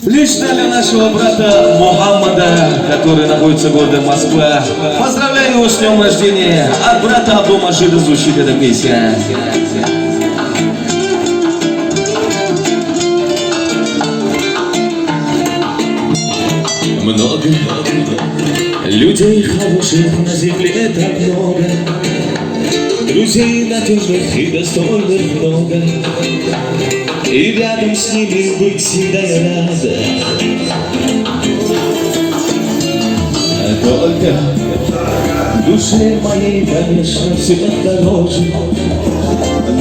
Лично для нашего брата Мухаммада, который находится в городе Москва. Поздравляю его с днем рождения. От брата Абдулмаджида звучит эта песня. Много людей хороших на земле так много, друзей надежных и достойных много, и рядом с ними быть всегда я рада. Только в душе моей, конечно, все дороже.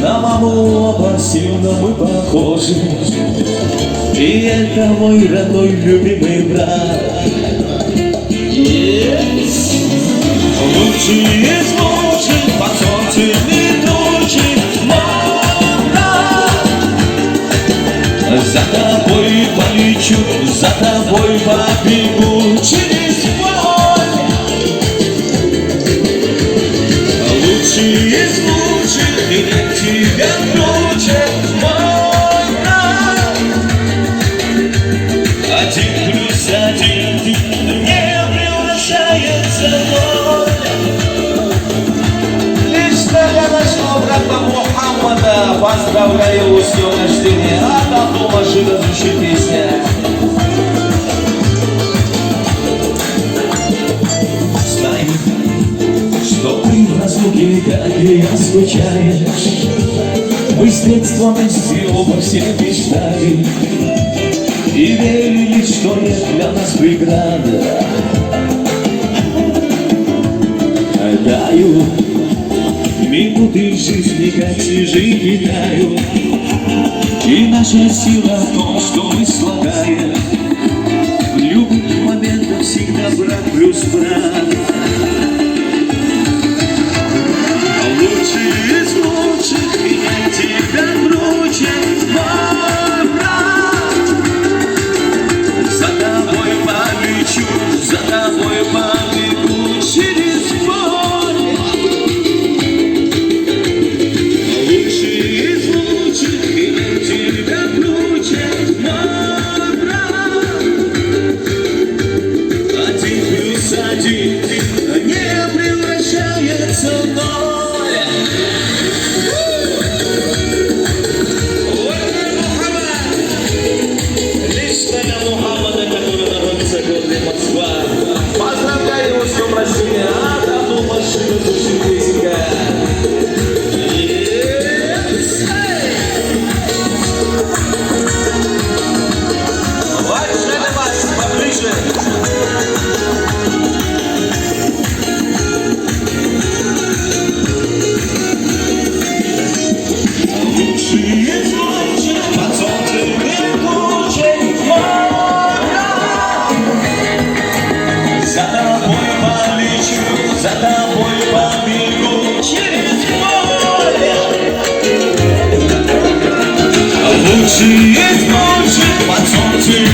На маму оба сильно мы похожи, и это мой родной любимый брат. Лучший из лучших, под солнцем летучих, мой брат. За тобой полечу, за тобой побегу через поле. Лучший из лучших, и нет тебя круче, мой брат. 1+1 не превращается в 0. Лично для нашего брата Мухаммада поздравляю его с днем рождения. От Абдулмаджида звучит песня. Знаю, что ты в разлуке, как и я, скучаешь. Мы с детства вместе оба все мечтали и верили, что нет для нас преграды. Даю минуты жизни, как снежи питаю, и наша сила в том, что мы слагаем в любых моментах всегда брат плюс брат. Лучший из лучших, и я тебя круче, мой брат. За тобой полечу, за тобой побегу через поле. Лучший из лучших, и я тебя круче, мой брат. 1+1 не превращается в 0. Поздравляю его с днем рождения. От Абдулмаджида звучит песенка. Больше на вас, поближе. Лучший из лучших, под солнцем летучих, мой брат. За тобой полечу, за тобой побегу через поле. Лучший из лучших, под солнцем